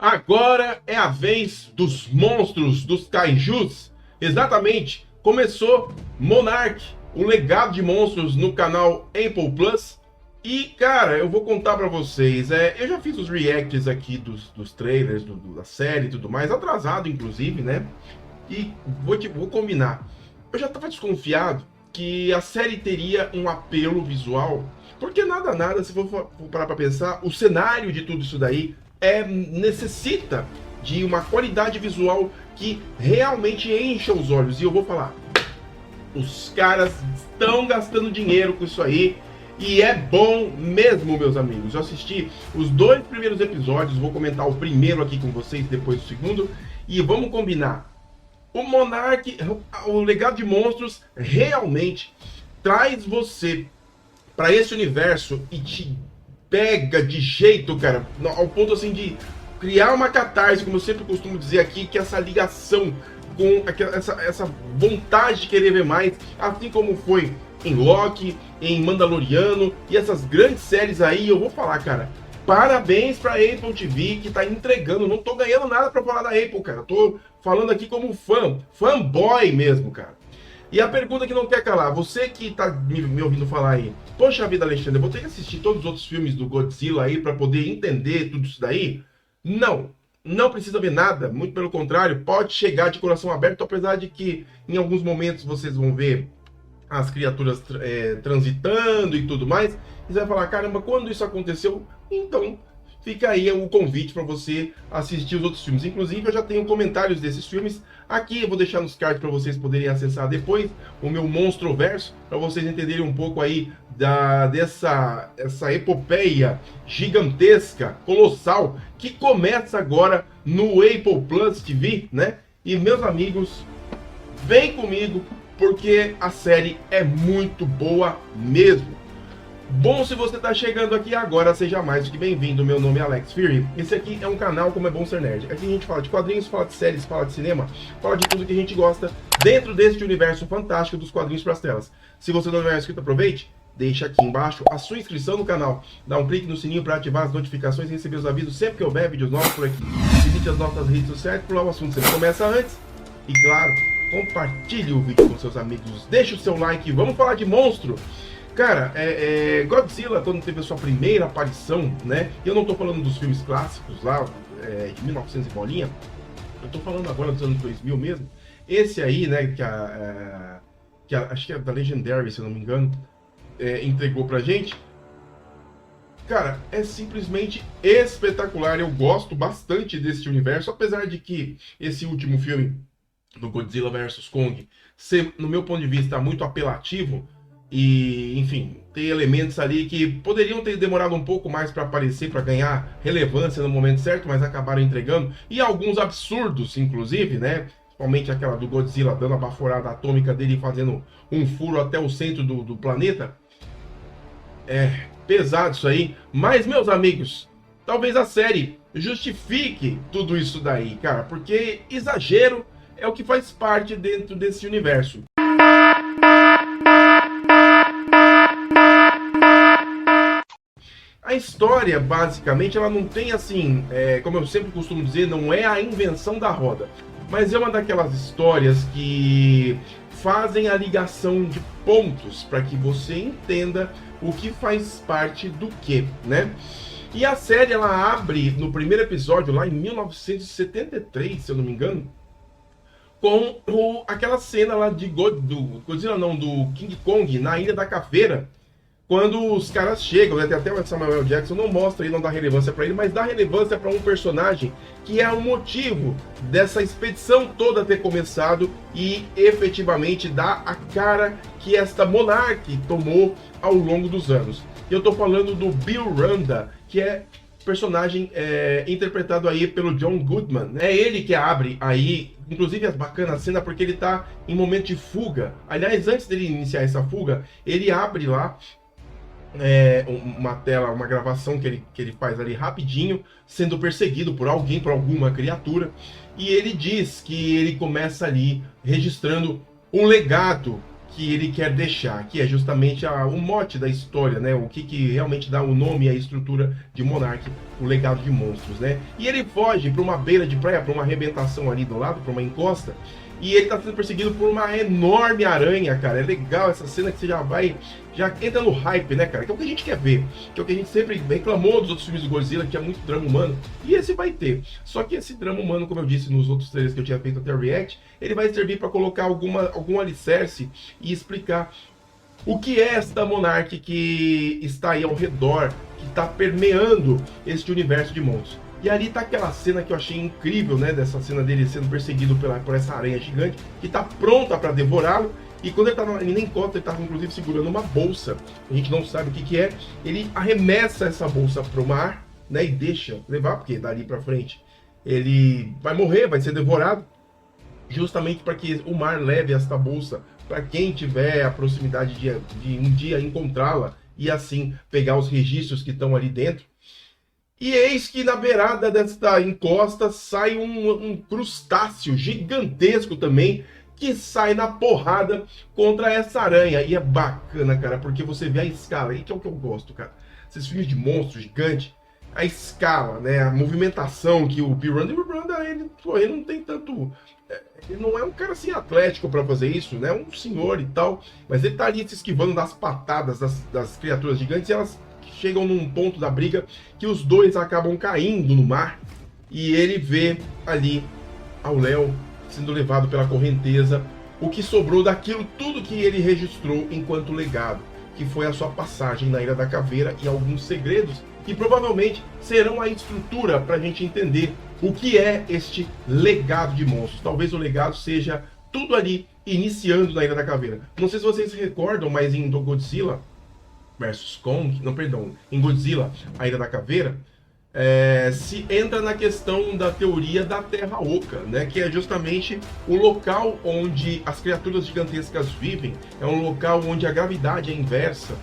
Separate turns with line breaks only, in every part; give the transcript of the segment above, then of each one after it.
Agora é a vez dos monstros, dos kaijus. Exatamente, começou Monarch, o legado de monstros no canal Apple Plus. E, cara, eu vou contar pra vocês, eu já fiz os reacts aqui dos trailers, da série e tudo mais, atrasado inclusive, né? E vou combinar, eu já tava desconfiado que a série teria um apelo visual, porque nada, se for parar pra pensar, o cenário de tudo isso daí necessita de uma qualidade visual que realmente encha os olhos. E eu vou falar, os caras estão gastando dinheiro com isso aí, e é bom mesmo, meus amigos. Eu assisti os 2 primeiros episódios, vou comentar o primeiro aqui com vocês, depois o segundo, e vamos combinar. O Monarch, o legado de monstros, realmente traz você para esse universo e te pega de jeito, cara, ao ponto assim de criar uma catarse, como eu sempre costumo dizer aqui, que essa ligação com essa vontade de querer ver mais, assim como foi em Loki, em Mandaloriano e essas grandes séries aí. Eu vou falar, cara, parabéns pra Apple TV que tá entregando. Não tô ganhando nada pra falar da Apple, cara, tô falando aqui como fanboy mesmo, cara. E a pergunta que não quer calar, você que tá me ouvindo falar aí, poxa vida, Alexandre, eu vou ter que assistir todos os outros filmes do Godzilla aí pra poder entender tudo isso daí? Não precisa ver nada, muito pelo contrário, pode chegar de coração aberto, apesar de que em alguns momentos vocês vão ver as criaturas transitando e tudo mais, e você vai falar, caramba, quando isso aconteceu? Então fica aí o convite para você assistir os outros filmes. Inclusive, eu já tenho comentários desses filmes aqui, eu vou deixar nos cards para vocês poderem acessar depois o meu Monstroverso, para vocês entenderem um pouco aí dessa epopeia gigantesca, colossal, que começa agora no Apple Plus TV, né? E meus amigos, vem comigo, porque a série é muito boa mesmo. Bom, se você está chegando aqui agora, seja mais do que bem-vindo. Meu nome é Alex Fury. Esse aqui é um canal Como é Bom Ser Nerd. Aqui a gente fala de quadrinhos, fala de séries, fala de cinema, fala de tudo que a gente gosta dentro deste universo fantástico dos quadrinhos para as telas. Se você não é inscrito, aproveite, deixa aqui embaixo a sua inscrição no canal. Dá um clique no sininho para ativar as notificações e receber os avisos sempre que houver vídeos novos por aqui. Visite as nossas redes sociais, por lá o assunto sempre começa antes. E claro, compartilhe o vídeo com seus amigos, deixe o seu like, vamos falar de monstro. Cara, Godzilla, quando teve a sua primeira aparição, né? Eu não tô falando dos filmes clássicos lá, de 1900 e bolinha, eu tô falando agora dos anos 2000 mesmo. Esse aí, né, acho que é da Legendary, se eu não me engano, entregou pra gente. Cara, é simplesmente espetacular, eu gosto bastante desse universo, apesar de que esse último filme do Godzilla vs Kong ser, no meu ponto de vista, muito apelativo. E, enfim, tem elementos ali que poderiam ter demorado um pouco mais para aparecer, para ganhar relevância no momento certo, mas acabaram entregando. E alguns absurdos, inclusive, né? Principalmente aquela do Godzilla dando a baforada atômica dele, fazendo um furo até o centro do planeta. É pesado isso aí. Mas, meus amigos, talvez a série justifique tudo isso daí, cara. Porque exagero é o que faz parte dentro desse universo. A história, basicamente, ela não tem assim, como eu sempre costumo dizer, não é a invenção da roda, mas é uma daquelas histórias que fazem a ligação de pontos para que você entenda o que faz parte do que, né? E a série, ela abre no primeiro episódio, lá em 1973, se eu não me engano, com aquela cena lá do Godzilla, não, do King Kong na Ilha da Caveira. Quando os caras chegam, né, tem até o Samuel Jackson, não mostra aí, não dá relevância para ele, mas dá relevância para um personagem que é o motivo dessa expedição toda ter começado e efetivamente dá a cara que esta Monarch tomou ao longo dos anos. E eu tô falando do Bill Randa, que é personagem interpretado aí pelo John Goodman. É ele que abre aí, inclusive é bacana a cena porque ele tá em momento de fuga. Aliás, antes dele iniciar essa fuga, ele abre lá uma tela, uma gravação que ele faz ali rapidinho, sendo perseguido por alguém, por alguma criatura, e ele diz que ele começa ali registrando um legado que ele quer deixar, que é justamente o mote da história, né? O que realmente dá o nome e a estrutura de Monark, o legado de monstros, né? E ele foge para uma beira de praia, para uma arrebentação ali do lado, para uma encosta, e ele tá sendo perseguido por uma enorme aranha, cara. É legal essa cena que você já entra no hype, né, cara? Que é o que a gente quer ver, que é o que a gente sempre reclamou dos outros filmes do Godzilla, que é muito drama humano, e esse vai ter. Só que esse drama humano, como eu disse nos outros trailers que eu tinha feito até o React, ele vai servir para colocar algum alicerce e explicar o que é esta Monark que está aí ao redor, que está permeando este universo de monstros. E ali tá aquela cena que eu achei incrível, né? Dessa cena dele sendo perseguido por essa aranha gigante, que tá pronta para devorá-lo. E quando ele tava ali na encosta, ele tava inclusive segurando uma bolsa. A gente não sabe o que é. Ele arremessa essa bolsa pro mar, né? E deixa levar, porque dali para frente ele vai morrer, vai ser devorado. Justamente para que o mar leve esta bolsa para quem tiver a proximidade de um dia encontrá-la e assim pegar os registros que estão ali dentro. E eis que na beirada desta encosta sai um crustáceo gigantesco também, que sai na porrada contra essa aranha. E é bacana, cara, porque você vê a escala, e que é o que eu gosto, cara. Esses filmes de monstro gigante, a escala, né, a movimentação que o Bill Randa, ele não tem tanto... Ele não é um cara assim atlético para fazer isso, né? Um senhor e tal, mas ele tá ali se esquivando das patadas das criaturas gigantes e elas chegam num ponto da briga que os dois acabam caindo no mar e ele vê ali ao Léo sendo levado pela correnteza, o que sobrou daquilo tudo que ele registrou enquanto legado, que foi a sua passagem na Ilha da Caveira e alguns segredos que provavelmente serão a estrutura para a gente entender o que é este legado de monstros. Talvez o legado seja tudo ali iniciando na Ilha da Caveira. Não sei se vocês se recordam, mas em Godzilla versus Kong, não, perdão, em Godzilla, a Ilha da Caveira, se entra na questão da teoria da Terra Oca, né, que é justamente o local onde as criaturas gigantescas vivem, é um local onde a gravidade é inversa,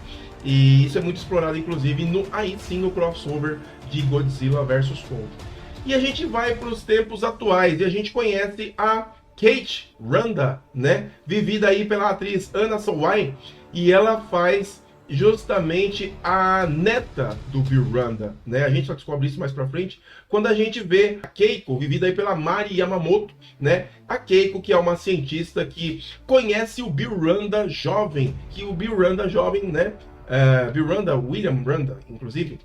e isso é muito explorado, inclusive, aí sim no crossover de Godzilla versus Kong. E a gente vai para os tempos atuais, e a gente conhece a Kate Randa, né, vivida aí pela atriz Anna Sawai, e ela faz justamente a neta do Bill Randa, né? A gente só descobre isso mais pra frente quando a gente vê a Keiko, vivida aí pela Mari Yamamoto, né? A Keiko, que é uma cientista que conhece o Bill Randa jovem, né? Bill Randa, William Randa, inclusive,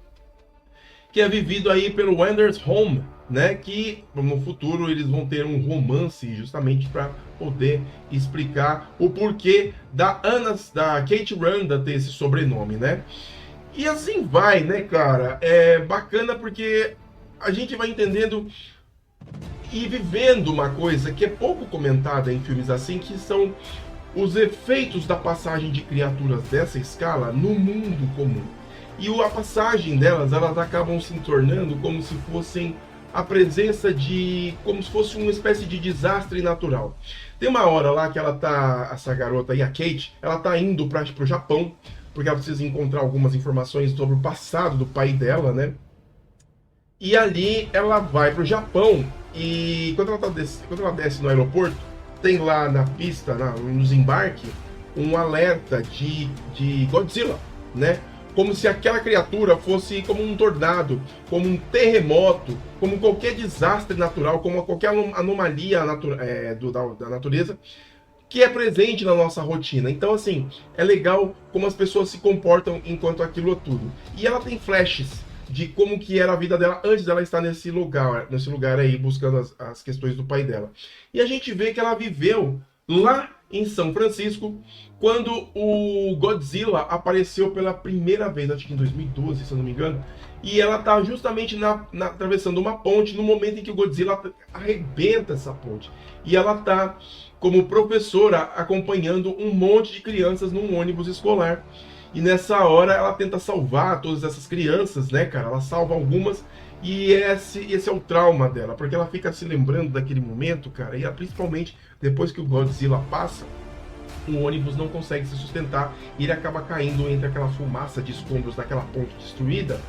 que é vivido aí pelo Wenders Home, né? Que no futuro eles vão ter um romance justamente para poder explicar o porquê da Kate Randa ter esse sobrenome, né? E assim vai, né, cara? É bacana porque a gente vai entendendo e vivendo uma coisa que é pouco comentada em filmes assim, que são os efeitos da passagem de criaturas dessa escala no mundo comum. E a passagem delas, elas acabam se tornando como se fossem a presença como se fosse uma espécie de desastre natural. Tem uma hora lá que essa garota aí, a Kate, ela tá indo para o Japão, porque ela precisa encontrar algumas informações sobre o passado do pai dela, né? E ali ela vai para o Japão, e quando ela desce no aeroporto, tem lá na pista, no desembarque, um alerta de Godzilla, né? Como se aquela criatura fosse como um tornado, como um terremoto, como qualquer desastre natural, como qualquer anomalia da natureza que é presente na nossa rotina. Então, assim, é legal como as pessoas se comportam enquanto aquilo é tudo. E ela tem flashes de como que era a vida dela antes dela estar nesse lugar aí, buscando as questões do pai dela. E a gente vê que ela viveu lá em São Francisco, quando o Godzilla apareceu pela primeira vez, acho que em 2012, se eu não me engano, e ela está justamente atravessando uma ponte no momento em que o Godzilla arrebenta essa ponte. E ela está como professora acompanhando um monte de crianças num ônibus escolar. E nessa hora ela tenta salvar todas essas crianças, né, cara? Ela salva algumas e esse é o trauma dela, porque ela fica se lembrando daquele momento, cara, e ela, principalmente depois que o Godzilla passa, o ônibus não consegue se sustentar e ele acaba caindo entre aquela fumaça de escombros daquela ponte destruída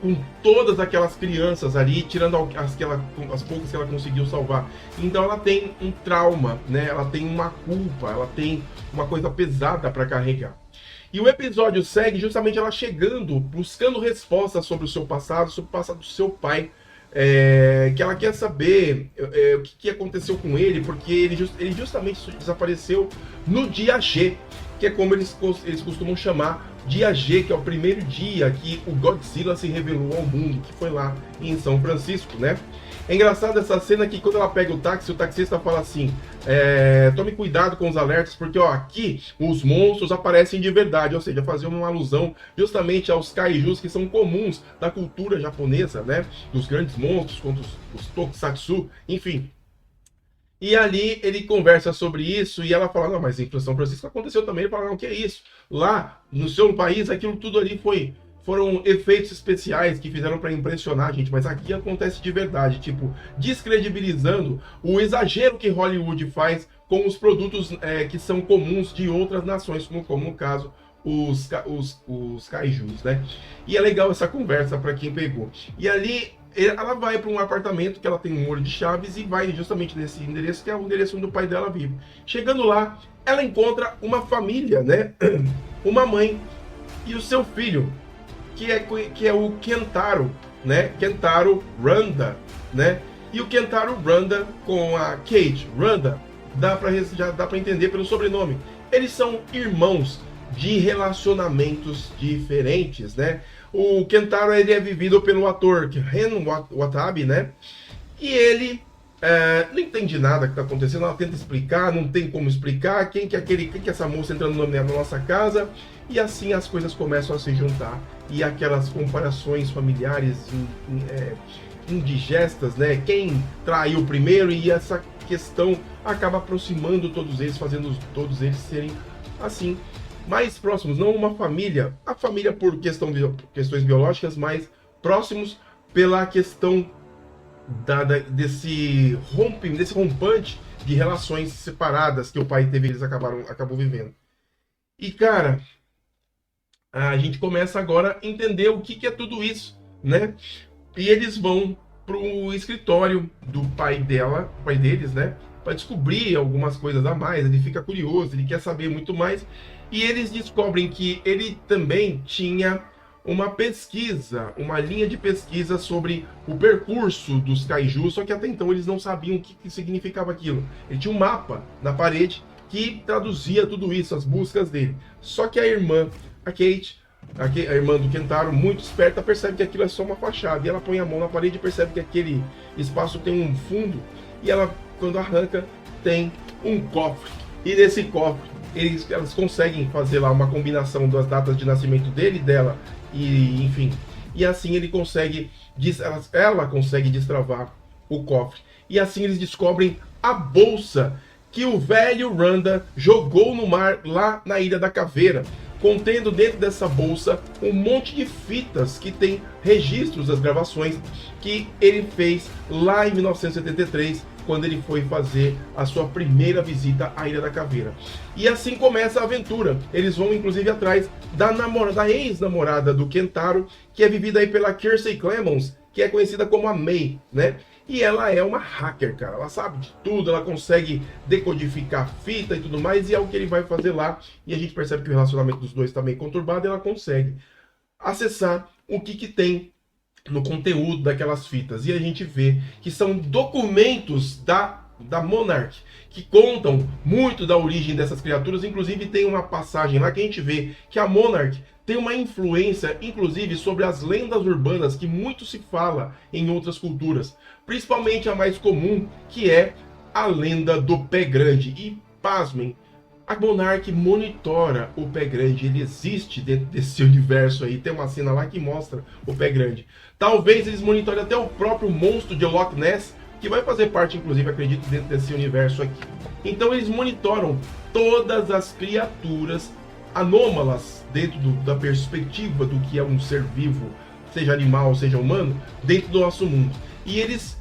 com todas aquelas crianças ali, tirando as poucas que ela conseguiu salvar. Então ela tem um trauma, né? Ela tem uma culpa, ela tem uma coisa pesada para carregar. E o episódio segue justamente ela chegando, buscando respostas sobre o seu passado, sobre o passado do seu pai, que ela quer saber o que aconteceu com ele, porque ele justamente desapareceu no dia G, que é como eles costumam chamar dia G, que é o primeiro dia que o Godzilla se revelou ao mundo, que foi lá em São Francisco, né? É engraçado essa cena que quando ela pega o táxi, o taxista fala assim, tome cuidado com os alertas, porque ó, aqui os monstros aparecem de verdade, ou seja, fazendo uma alusão justamente aos kaijus que são comuns da cultura japonesa, né? Dos grandes monstros, quanto os tokusatsu, enfim. E ali ele conversa sobre isso e ela fala, não, mas em São Francisco aconteceu também. Ele fala, não, o que é isso? Lá no seu país, aquilo tudo ali foram efeitos especiais que fizeram para impressionar a gente, mas aqui acontece de verdade, tipo, descredibilizando o exagero que Hollywood faz com os produtos que são comuns de outras nações, como no caso os kaijus, né? E é legal essa conversa para quem pegou. E ali ela vai para um apartamento que ela tem um molho de chaves e vai justamente nesse endereço, que é o endereço onde o pai dela vive. Chegando lá, ela encontra uma família, né? Uma mãe e o seu filho, que é o Kentaro, né? Kentaro Randa, né? E o Kentaro Randa com a Kate Randa, já dá para entender pelo sobrenome. Eles são irmãos de relacionamentos diferentes, né? O Kentaro ele é vivido pelo ator Ren Watabe, né? E ele não entende nada que está acontecendo, ela tenta explicar, não tem como explicar quem que é essa moça entrando na nossa casa, e assim as coisas começam a se juntar, e aquelas comparações familiares indigestas, né? Quem traiu primeiro, e essa questão acaba aproximando todos eles, fazendo todos eles serem assim mais próximos, não uma família, a família por questões biológicas, mas próximos pela questão desse rompante de relações separadas que o pai teve, eles acabou vivendo. E cara, a gente começa agora a entender o que é tudo isso, né? E eles vão pro escritório do pai deles, né? Para descobrir algumas coisas a mais, ele fica curioso, ele quer saber muito mais. E eles descobrem que ele também tinha uma pesquisa, uma linha de pesquisa sobre o percurso dos kaijus, só que até então eles não sabiam o que significava aquilo. Ele tinha um mapa na parede que traduzia tudo isso, as buscas dele. Só que a irmã, a Kate, a irmã do Kentaro, muito esperta, percebe que aquilo é só uma fachada. E ela põe a mão na parede e percebe que aquele espaço tem um fundo. E ela, quando arranca, tem um cofre. E nesse cofre, elas conseguem fazer lá uma combinação das datas de nascimento dele e dela, e enfim. E assim ela consegue destravar o cofre. E assim eles descobrem a bolsa que o velho Randa jogou no mar lá na Ilha da Caveira, contendo dentro dessa bolsa um monte de fitas que tem registros das gravações que ele fez lá em 1973, quando ele foi fazer a sua primeira visita à Ilha da Caveira. E assim começa a aventura. Eles vão inclusive atrás da ex-namorada do Kentaro, que é vivida aí pela Kiersey Clemons, que é conhecida como a May, né? E ela é uma hacker, cara. Ela sabe de tudo, ela consegue decodificar fita e tudo mais, e é o que ele vai fazer lá. E a gente percebe que o relacionamento dos dois está meio conturbado, e ela consegue acessar o que tem no conteúdo daquelas fitas. E a gente vê que são documentos da Monarch, que contam muito da origem dessas criaturas. Inclusive tem uma passagem lá que a gente vê que a Monarch tem uma influência, inclusive, sobre as lendas urbanas que muito se fala em outras culturas. Principalmente a mais comum, que é a lenda do Pé Grande. E, pasmem, a Monarch monitora o Pé Grande, ele existe dentro desse universo aí. Tem uma cena lá que mostra o Pé Grande. Talvez eles monitorem até o próprio monstro de Loch Ness, que vai fazer parte, inclusive, acredito, dentro desse universo aqui. Então eles monitoram todas as criaturas anômalas dentro da perspectiva do que é um ser vivo, seja animal, seja humano, dentro do nosso mundo. E eles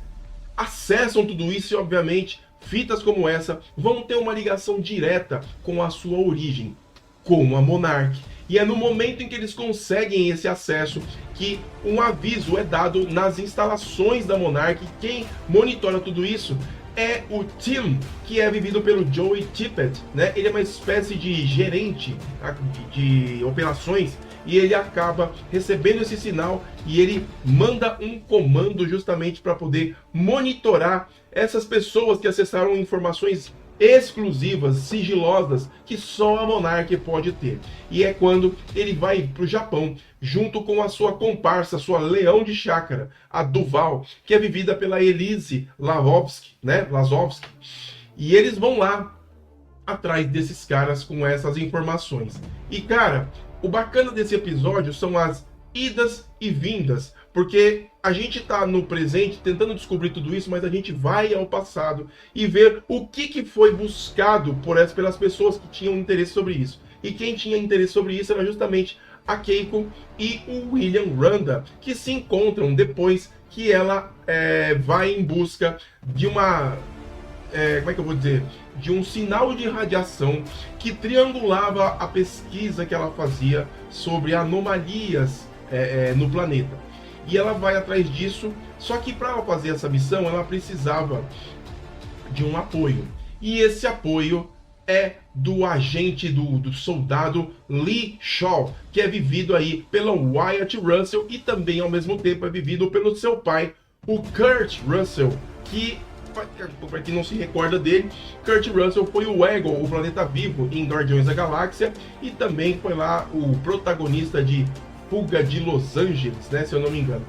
acessam tudo isso e, obviamente, fitas como essa vão ter uma ligação direta com a sua origem, com a Monarch. E é no momento em que eles conseguem esse acesso que um aviso é dado nas instalações da Monarch. Quem monitora tudo isso é o Tim, que é vivido pelo Joey Tippett, né? Ele é uma espécie de gerente de operações e ele acaba recebendo esse sinal e ele manda um comando justamente para poder monitorar essas pessoas que acessaram informações exclusivas, sigilosas, que só a Monarch pode ter. E é quando ele vai para o Japão, junto com a sua comparsa, sua leão de chácara, a Duval, que é vivida pela Elise Lavovsky, né? Lazovsky. E eles vão lá atrás desses caras com essas informações. E cara, o bacana desse episódio são as idas e vindas, porque a gente tá no presente tentando descobrir tudo isso, mas a gente vai ao passado e ver o que foi buscado pelas pessoas que tinham interesse sobre isso. E quem tinha interesse sobre isso era justamente a Keiko e o William Randa, que se encontram depois que ela vai em busca de uma... como é que eu vou dizer? De um sinal de radiação que triangulava a pesquisa que ela fazia sobre anomalias no planeta. E ela vai atrás disso, só que para ela fazer essa missão, ela precisava de um apoio. E esse apoio é do agente, do soldado Lee Shaw, que é vivido aí pelo Wyatt Russell e também, ao mesmo tempo, é vivido pelo seu pai, o Kurt Russell, que, para quem não se recorda dele, Kurt Russell foi o Eagle, o planeta vivo, em Guardiões da Galáxia, e também foi lá o protagonista de Fuga de Los Angeles, né, se eu não me engano.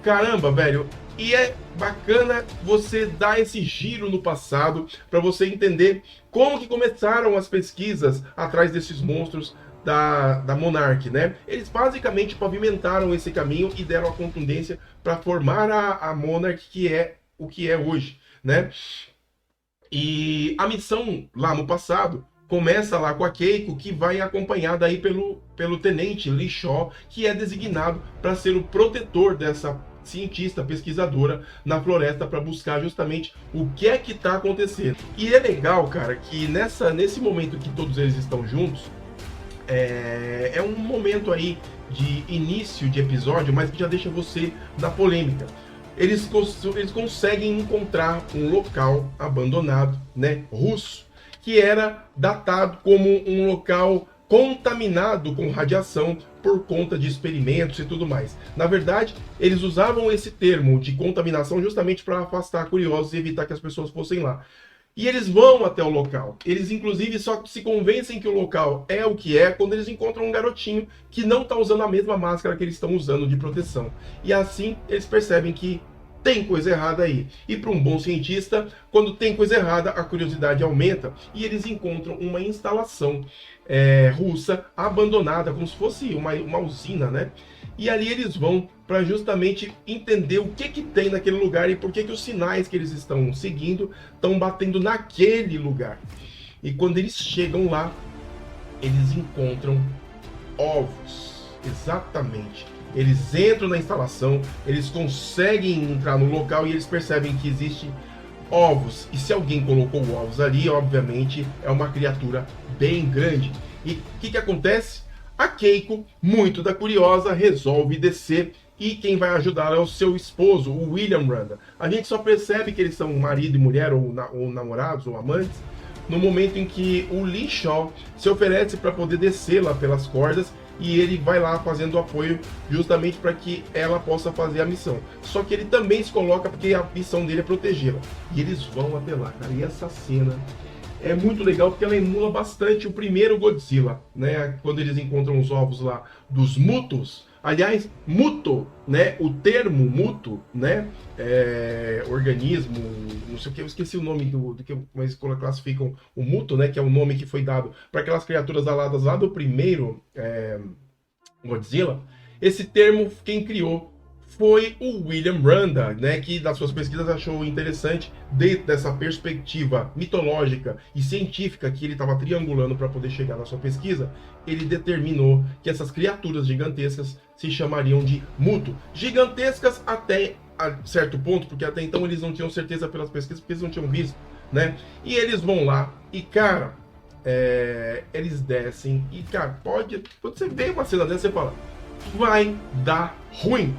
Caramba, velho, e é bacana você dar esse giro no passado para você entender como que começaram as pesquisas atrás desses monstros da Monarch, né? Eles basicamente pavimentaram esse caminho e deram a contundência para formar a Monarch, que é o que é hoje, né? E a missão lá no passado começa lá com a Keiko, que vai acompanhada aí pelo tenente Lee Shaw, que é designado para ser o protetor dessa cientista, pesquisadora na floresta, para buscar justamente o que é que está acontecendo. E é legal, cara, que nesse momento que todos eles estão juntos, é um momento aí de início de episódio, mas que já deixa você na polêmica. Eles conseguem encontrar um local abandonado, né, russo, que era datado como um local contaminado com radiação por conta de experimentos e tudo mais. Na verdade, eles usavam esse termo de contaminação justamente para afastar curiosos e evitar que as pessoas fossem lá. E eles vão até o local. Eles, inclusive, só se convencem que o local é o que é quando eles encontram um garotinho que não está usando a mesma máscara que eles estão usando de proteção. E assim, eles percebem que tem coisa errada aí. E para um bom cientista, quando tem coisa errada, a curiosidade aumenta e eles encontram uma instalação russa abandonada, como se fosse uma usina, né? E ali eles vão para justamente entender o que tem naquele lugar e por que os sinais que eles estão seguindo estão batendo naquele lugar. E quando eles chegam lá, eles encontram ovos. Exatamente. Eles entram na instalação, eles conseguem entrar no local e eles percebem que existem ovos. E se alguém colocou ovos ali, obviamente é uma criatura bem grande. E o que acontece? A Keiko, muito da curiosa, resolve descer e quem vai ajudar é o seu esposo, o William Randa. A gente só percebe que eles são marido e mulher, ou namorados, ou amantes, no momento em que o Lee Shaw se oferece para poder descer lá pelas cordas e ele vai lá fazendo apoio justamente para que ela possa fazer a missão. Só que ele também se coloca porque a missão dele é protegê-la. E eles vão até lá, cara. E essa cena é muito legal porque ela emula bastante o primeiro Godzilla, né? Quando eles encontram os ovos lá dos Mutos. Aliás, muto, né? O termo muto, né? Organismo, não sei o que, eu esqueci o nome do que eles classificam o muto, né? Que é o nome que foi dado para aquelas criaturas aladas lá do primeiro Godzilla. Esse termo, quem criou foi o William Randa, né, que nas suas pesquisas achou interessante, dentro dessa perspectiva mitológica e científica que ele estava triangulando para poder chegar na sua pesquisa, ele determinou que essas criaturas gigantescas se chamariam de Muto. Gigantescas até a certo ponto, porque até então eles não tinham certeza pelas pesquisas, porque eles não tinham visto, né? E eles vão lá e, cara, eles descem e, cara, quando você vê uma cena dessa, você fala, vai dar ruim.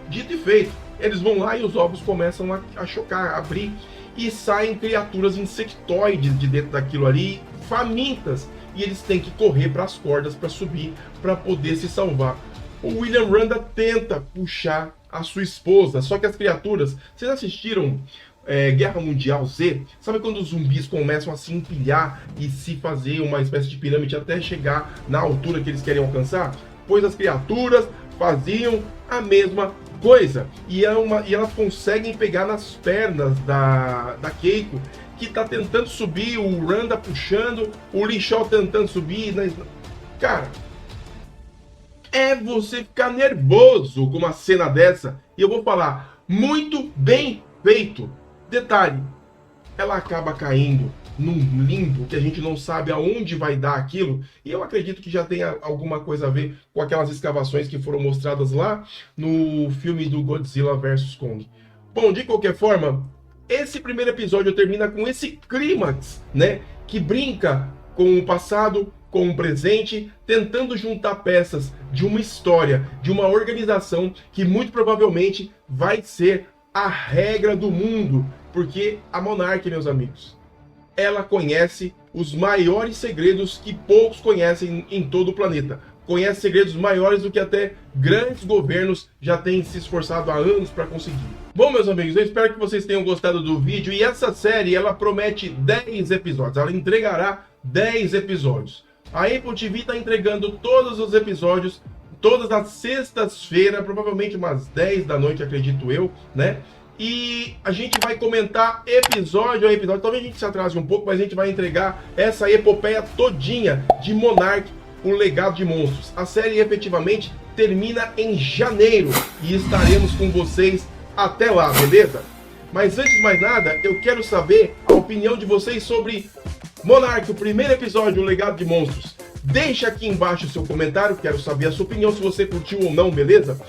Dito e feito, eles vão lá e os ovos começam a chocar, a abrir, e saem criaturas insectoides de dentro daquilo ali, famintas, e eles têm que correr para as cordas para subir, para poder se salvar. O William Randa tenta puxar a sua esposa, só que as criaturas... Vocês assistiram Guerra Mundial Z? Sabe quando os zumbis começam a se empilhar e se fazer uma espécie de pirâmide até chegar na altura que eles querem alcançar? Pois as criaturas faziam a mesma coisa. E elas conseguem pegar nas pernas da Keiko, que tá tentando subir, o Randa puxando, o Lee Shaw tentando subir. Cara, é você ficar nervoso com uma cena dessa. E eu vou falar, muito bem feito. Detalhe, ela acaba caindo num limbo que a gente não sabe aonde vai dar aquilo, e eu acredito que já tenha alguma coisa a ver com aquelas escavações que foram mostradas lá no filme do Godzilla vs Kong. Bom, de qualquer forma, esse primeiro episódio termina com esse clímax, né, que brinca com o passado, com o presente, tentando juntar peças de uma história, de uma organização que muito provavelmente vai ser a regra do mundo, porque a Monarch, meus amigos, ela conhece os maiores segredos que poucos conhecem em todo o planeta. Conhece segredos maiores do que até grandes governos já têm se esforçado há anos para conseguir. Bom, meus amigos, eu espero que vocês tenham gostado do vídeo. E essa série, ela promete 10 episódios. Ela entregará 10 episódios. A Apple TV está entregando todos os episódios, todas as sextas-feiras, provavelmente umas 10 da noite, acredito eu, né? E a gente vai comentar episódio a episódio. Talvez a gente se atrase um pouco, mas a gente vai entregar essa epopeia todinha de Monarch, o legado de monstros. A série efetivamente termina em janeiro e estaremos com vocês até lá, beleza? Mas antes de mais nada, eu quero saber a opinião de vocês sobre Monarch, o primeiro episódio, o legado de monstros. Deixa aqui embaixo o seu comentário, quero saber a sua opinião, se você curtiu ou não, beleza?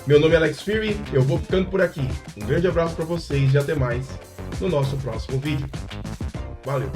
Meu nome é Alex Fury, eu vou ficando por aqui. Um grande abraço para vocês e até mais no nosso próximo vídeo. Valeu!